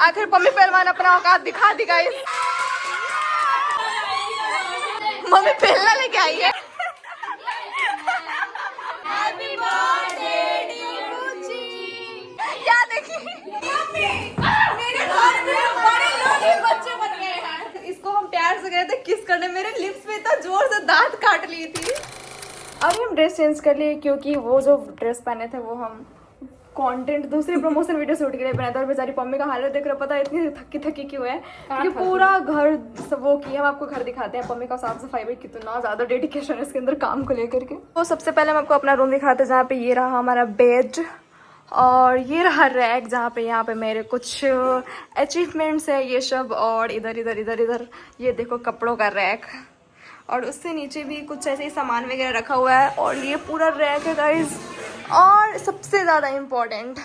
आखिर पम्मी पहलवान अपना औकात दिखा दी गाइस। मम्मी पहलना लेके आई है। क्या देखिए मेरे घर में बड़े लोग ही बच्चे बन गए हैं। इसको हम प्यार से गए थे किस करने, मेरे लिप्स में इतना जोर से दांत काट ली थी। अभी हम ड्रेस चेंज कर लिए क्योंकि वो जो ड्रेस पहने थे वो हम कंटेंट दूसरे प्रमोशन वीडियो शूट के लिए पहना था। और बेचारी पम्मी का हालत देख रहे हो, पता है इतनी थकी थकी क्यों है। ये पूरा घर सब वो किया। हम आपको घर दिखाते हैं। पम्मी का साफ सफाई में कितना ज्यादा डेडिकेशन है इसके अंदर काम को लेकर के। तो सबसे पहले हम आपको अपना रूम दिखाते हैं जहाँ पे ये रहा हमारा बेड और ये रहा रैक जहाँ पे यहाँ पे मेरे कुछ अचीवमेंट्स है ये सब। और इधर इधर इधर इधर ये देखो कपड़ों का रैक और उससे नीचे भी कुछ ऐसे ही सामान वगैरह रखा हुआ है। और ये पूरा रैक है गाइस। और सबसे ज़्यादा इम्पोर्टेंट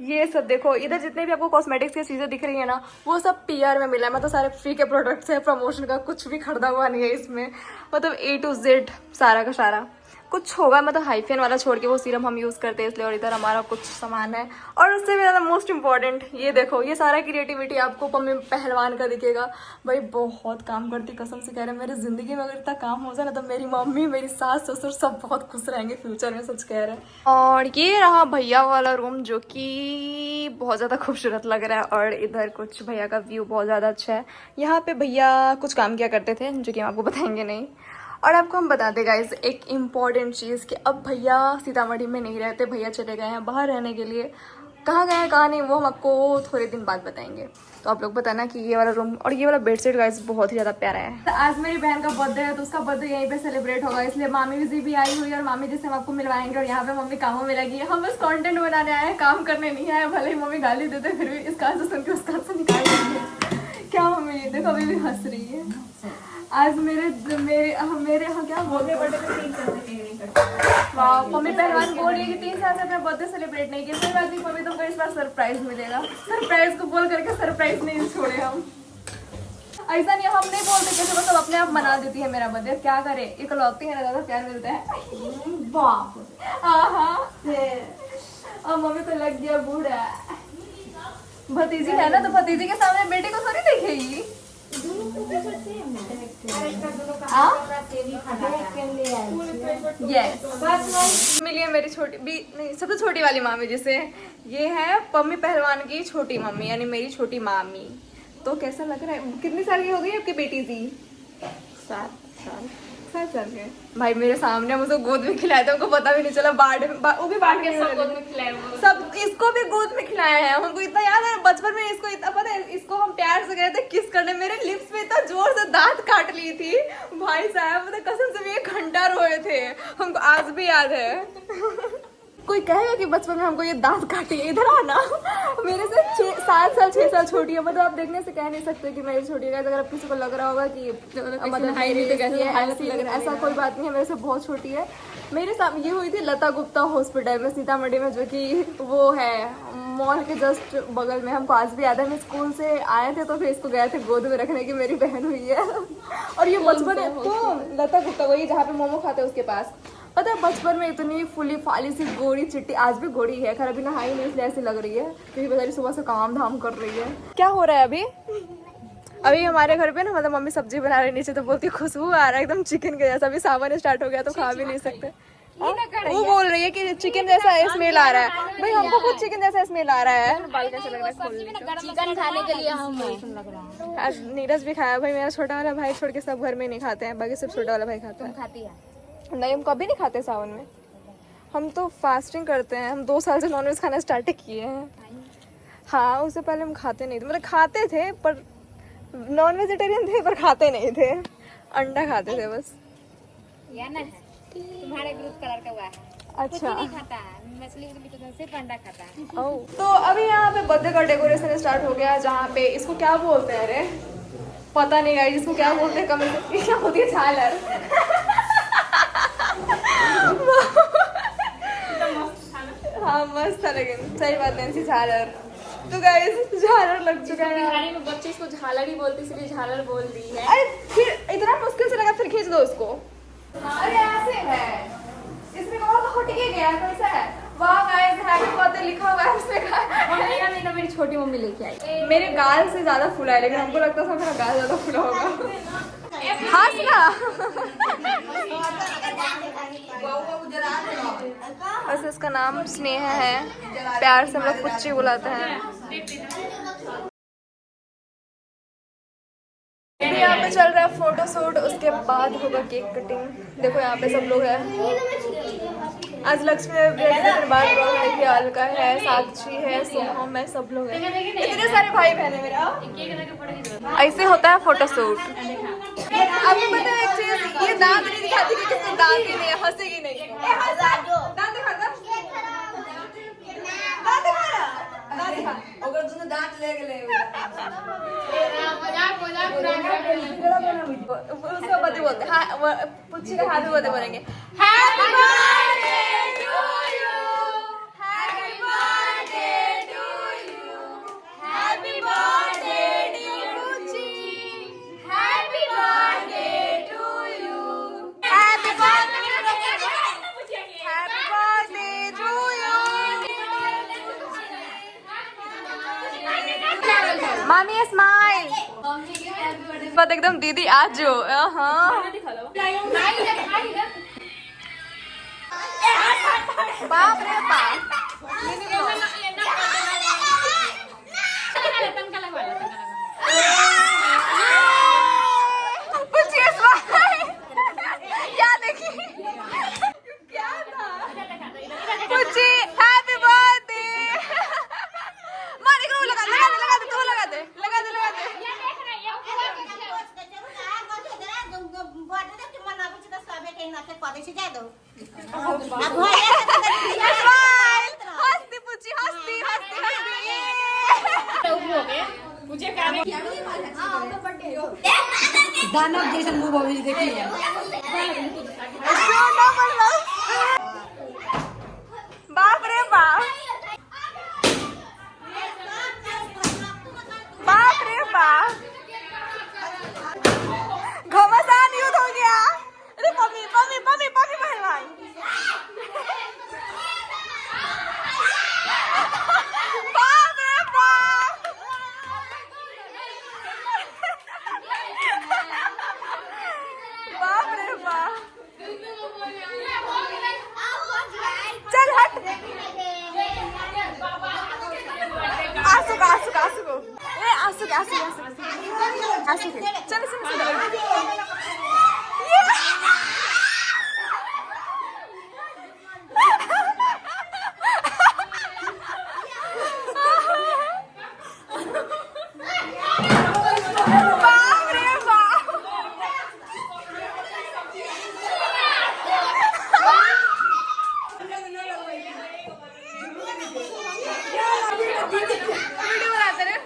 ये सब देखो, इधर जितने भी आपको कॉस्मेटिक्स की चीज़ें दिख रही है ना वो सब पीआर में मिला है। मतलब सारे फ्री के प्रोडक्ट्स है, प्रमोशन का कुछ भी खरीदा हुआ नहीं है इसमें। मतलब A to Z सारा का सारा कुछ होगा। मतलब हाइफियन वाला छोड़ के वो सीरम हम यूज़ करते हैं इसलिए। और इधर हमारा कुछ सामान है। और उससे भी ज़्यादा मोस्ट इम्पॉर्टेंट ये देखो, ये सारा क्रिएटिविटी आपको पम्मी पहलवान का दिखेगा। भाई बहुत काम करती, कसम से कह रहे हैं। मेरी ज़िंदगी में अगर इतना काम हो जाए ना तो मेरी मम्मी मेरी सास ससुर सब बहुत खुश रहेंगे फ्यूचर में, सच कह रहे हैं। और ये रहा भैया वाला रूम जो कि बहुत ज़्यादा खूबसूरत लग रहा है। और इधर कुछ भैया का व्यू बहुत ज़्यादा अच्छा है। यहाँ पे भैया कुछ काम किया करते थे जो कि हम आपको बताएंगे नहीं। और आपको हम बता दें गाइस एक इम्पॉर्टेंट चीज़ कि अब भैया सीतामढ़ी में नहीं रहते, भैया चले गए हैं बाहर रहने के लिए। कहाँ गए हैं कहाँ नहीं वो हम आपको थोड़े दिन बाद बताएंगे। तो आप लोग बताना कि ये वाला रूम और ये वाला बेडशीट गाइस बहुत ही ज़्यादा प्यारा है। तो आज मेरी बहन का बर्थडे है तो उसका बर्थडे यहीं पे सेलिब्रेट होगा, इसलिए मामी जी भी आई हुई है। और मामी जी से हम आपको मिलवाएंगे। और यहाँ पे मम्मी कामों में लगी है। हम बस कंटेंट बनाने आए हैं, काम करने नहीं आए। भले ही मम्मी गाली देते फिर भी इस कान से सुन के उस कान से निकाल देंगे। क्या मम्मी देखो अभी भी हंस रही है। आज मेरे यहाँ क्या बोलते मम्मी पहलवान बोल रही है कि 3 साल से अपना बर्थडे सेलिब्रेट नहीं किया। कोई बात नहीं मम्मी, तुमको इस बार सरप्राइज मिलेगा। सरप्राइज को बोल करके सरप्राइज नहीं छोड़े हम। ऐसा नहीं हम नहीं बोलते कैसे, बस अपने आप मना देती है मेरा बर्थडे। क्या करे, इकलौती है ना, ज्यादा प्यार मिलता है। अब मम्मी को लग गया बूढ़ा। भतीजी है ना तो भतीजी के सामने बेटे को थोड़ी देखेगी। मिली है मेरी छोटी भी नहीं सबसे छोटी वाली मामी जिसे। ये है पम्मी पहलवान की छोटी मम्मी यानी मेरी छोटी मामी। तो कैसा लग रहा है? कितनी साल की हो गई आपकी बेटी जी? 7 साल के। भाई मेरे सामने मुझे गोद में खिलाया था, उनको पता भी नहीं चला। वो भी बांट के गोद में खिलाया, सब इसको भी गोद में खिलाया है। हमको इतना याद है बचपन में, इसको इतना पता है। इसको हम प्यार से गए थे किस करने, मेरे लिप्स में इतना जोर से दांत काट ली थी भाई साहब। मतलब कसम से 1 घंटा रोए थे, हमको आज भी याद है। कोई कहेगा कि बचपन में हमको ये दांत काटी है, इधर आना। मेरे से 7 साल 6 साल छोटी है। मतलब आप देखने से कह नहीं सकते कि मेरी छोटी है। अगर आप किसी को लग रहा होगा कि मतलब ऐसा कोई बात नहीं है, मेरे से बहुत छोटी है। मेरे साथ ये हुई थी लता गुप्ता हॉस्पिटल में सीतामढ़ी में, जो कि वो है मॉल के जस्ट बगल में। हमको आज भी याद है, हम स्कूल से आए थे तो फिर इसको गए थे गोद में रखने की मेरी बहन हुई है। और ये बचपन है लता गुप्ता वही जहाँ पे मोमो खाते हैं उसके पास। पता है बचपन में इतनी फुली फाली सी गोरी चिट्टी, आज भी गोरी है, खैर अभी नहाई नहीं इसलिए ऐसी लग रही है क्योंकि बेचारी सुबह से काम धाम कर रही है। क्या हो रहा है अभी हमारे घर पे ना, मतलब मम्मी सब्जी बना रही नीचे तो बोलती खुशबू आ रहा है एकदम चिकन के जैसा। अभी सावन स्टार्ट हो गया तो खा भी नहीं सकते। वो बोल रही है कि चिकन जैसा स्मेल आ रहा है। भाई हमको खुद चिकन जैसा स्मेल आ रहा है। बाल कैसे लग रहा है खोलने चिकन खाने के लिए हम लग रहा है। आज नीरज भी खाया। भाई मेरा छोटा वाला भाई छोड़ के सब घर में नहीं खाते हैं, बाकी सब छोटा वाला भाई खाता है। खाती है नहीं हम कभी नहीं खाते सावन में। हम तो फास्टिंग करते हैं। हम 2 साल से नॉनवेज खाना स्टार्ट किए हैं। हाँ उससे पहले हम खाते नहीं थे, मतलब खाते थे पर नॉन वेजिटेरियन थे पर खाते नहीं थे। अंडा खाते थे बस। या ना तुम्हारे ग्रुप कलर का हुआ है। अच्छा नहीं खाता है मछली के सिर्फ अंडा खाता है। ओह तो अभी यहाँ पे बर्थडे का डेकोरेशन स्टार्ट हो गया, जहाँ पे इसको क्या बोलते हैं? अरे पता नहीं गाइस इसको क्या बोलते हैं। कमेंट क्या होती है? झालर। हाँ मस्त था लेकिन सही बात नहीं झालर। तो गाइस झालर लग चुका है। बिहारी में बच्चे इसको झालर ही बोलते इसलिए झालर बोल दी है। अरे फिर इतना मुश्किल से लगा फिर खींच दो उसको। अरे ऐसे है इसमें और तो हट के गया कैसा है? वाह गाइस, हैप्पी बर्थडे लिखा हुआ है उसमें। नहीं तो मेरी छोटी मम्मी लेके आई। मेरे गाल से ज्यादा फूला है, लेकिन हमको लगता था मेरा गाल ज्यादा फूला होगा। हंस ना। बस इसका नाम स्नेह है, प्यार से हम लोग पुच्ची बुलाते हैं। यहाँ पे चल रहा है फोटो शूट, उसके बाद होगा केक कटिंग। देखो यहाँ पे सब लोग हैं। आज लक्ष्मी बाद है कि अलका है, साक्षी है, सोहम है, सब लोग हैं। इतने सारे भाई बहन है मेरा। ऐसे होता है फोटो शूट। आपको पता है एक चीज, ये दांत नहीं दिखाती कि किसको दांत ही नहीं है, हंसेगी नहीं। दांत दिखा, दांत दिखा अगर तूने दांत ले गए उसको बता बोलते हैं। हाँ, पुच्ची का हाथ बता बोलेंगे happy birthday to you, happy birthday to you, happy birthday dear Puchchi, happy birthday to you, happy birthday, happy birthday to you. मामी स्माइल। बात एकदम दीदी आज जो। हाँ बाप रे बाप। क्या देखी क्या था पुच्ची, हैप्पी बर्थडे। मारी को लगा दे, लगा दे, तू लगा दे, लगा दे, लगा दे। हंसती पुच्ची, हंसती हंसती हंसती। दानव जैसा मुंह भविष्य देखिए। बाप रे बाप, बाप रे बाप, घमासान युद्ध हो गया। अरे मम्मी मम्मी मम्मी मम्मी पहलवान। बाप रे बाप, बाप रे बाप। चल हट। आंसू का, आंसू का, आंसू को। ए आंसू के, आंसू के, आंसू के, आंसू के। चल सुन सुन। बाप रे बाप। वीडियो बनाते रहे।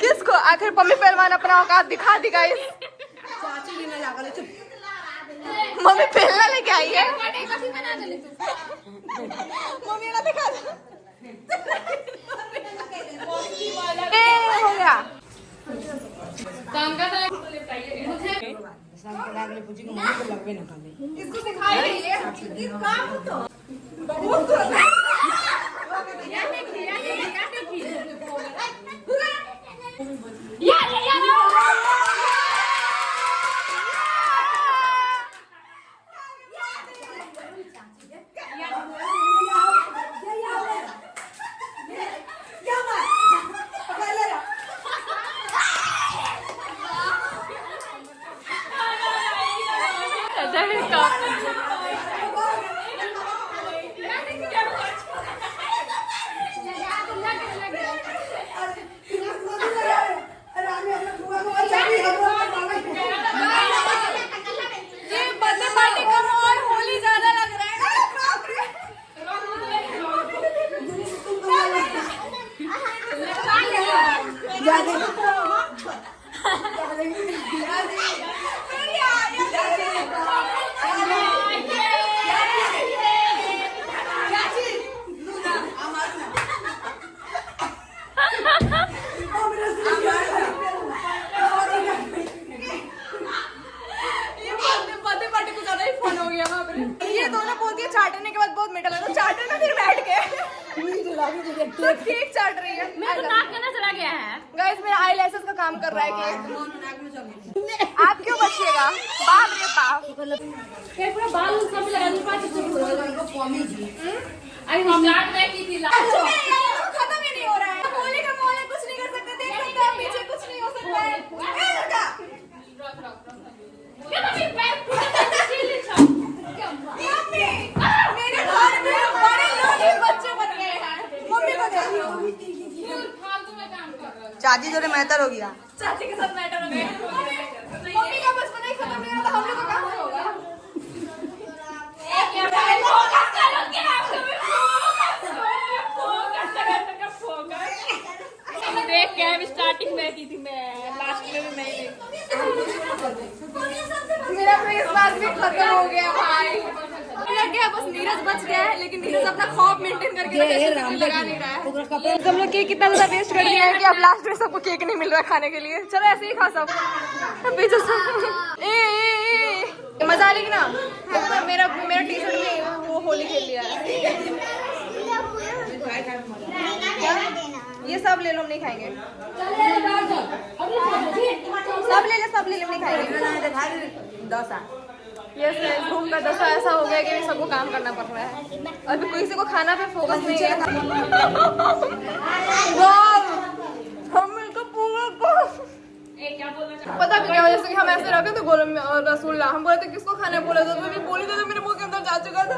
किसको आखिर पम्मी पहलवान अपना औकात दिखा दी गाइस। मम्मी पहलना लेके आई है। मम्मी ना दिखा दो। ए हो गया। इसको सिखाइए काम तो बहुत सब केक चाट रही है। मेरा तो नाक के अंदर चला गया है। गाइस मेरा आईलैशेस का काम कर रहा है केक। आप क्यों बचिएगा? बाप रे बाप। ये पूरा बाल सब लगा दूं 5 अरे हम स्टार्ट नहीं की थी खत्म ही नहीं हो रहा है। होली का माहौल है, कुछ नहीं कर सकते। देख सकते हैं पीछे कुछ नहीं हो सकता है। ए लड़का क्या तो मेरे पैर टूटे सील छा मम्मी मेरे घर में बड़े लोग ही बच्चे बन गए हैं। मम्मी को देखो फालतू में काम कर रहा है। चाची जोड़े मेहतर हो गया। चाची के साथ मैटर हो गया। मम्मी का बचपन ही खत्म नहीं होता, हम लोग का कहाँ से होगा? क्या फोकस करो क्या फोकस देख के हम स्टार्टिंग में की थी, मैं लास्ट में भी मैं ही मेरा फेस मास्क भी खत्म हो गया भाई। लग गया बस नीरज बच गया है, लेकिन नीरज अपना खौफ मेंटेन करके लगा नहीं रहा है। हम लोग केक कितना ज्यादा वेस्ट कर दिया है कि अब लास्ट में सबको केक नहीं मिल रहा खाने के लिए। चलो ऐसे ही खा सब पीछे सब। ए मजा आ रही ना? तो मेरा टी शर्ट में वो होली खेल लिया है। ये सब ले लो, हम नहीं खाएंगे। सब ले ले, हम नहीं खाएंगे। यस घूम का दशा ऐसा हो गया कि सबको काम करना पड़ रहा है। अभी किसी को खाना पे फोकस नहीं है। हम इनको पूरा पता भी क्या वजह से कि हम ऐसे रखे थे गोलम में और रसगुल्ला। हम बोले थे किसको खाने बोला था, तो बोली तो मेरे मुंह के अंदर जा चुका था।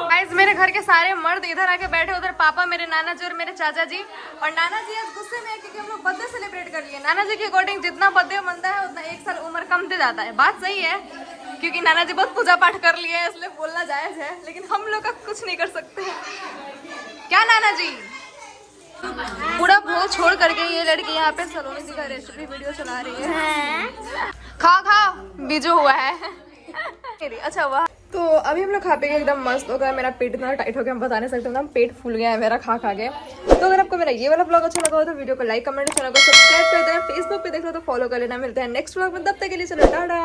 गाइस मेरे घर के सारे मर्द इधर आके बैठे, उधर पापा, मेरे नाना जी और मेरे चाचा जी। और नाना जी आज गुस्से में है क्योंकि हम लोग बर्थडे सेलिब्रेट कर लिए। नाना जी के अकॉर्डिंग जितना बर्थडे मनता है उतना 1 साल उम्र कमते जाता है। बात सही है क्योंकि नाना जी बहुत पूजा पाठ कर लिए हैं, इसलिए बोलना जायज है, लेकिन हम लोग का कुछ नहीं कर सकते। क्या नाना जी? पूरा भोज छोड़ करके ये लड़की यहाँ पे सलोनी जी का रेसिपी वीडियो चला रही है। खाओ खाओ, बीजू हुआ है। अच्छा हुआ। तो अभी हम लोग खा पे एकदम मस्त हो गया। मेरा पेट इतना टाइट हो गया, हम बता नहीं सकते, एकदम पेट फूल गया है मेरा खा के। तो अगर आपको मेरा ये वाला ब्लॉग अच्छा लगा हो तो वीडियो को लाइक, कमेंट, चैनल को सब्सक्राइब कर देना। फेसबुक पे देख लो तो फॉलो कर लेना। मिलते हैं नेक्स्ट ब्लॉग में, तब तक के लिए चलो टाटा।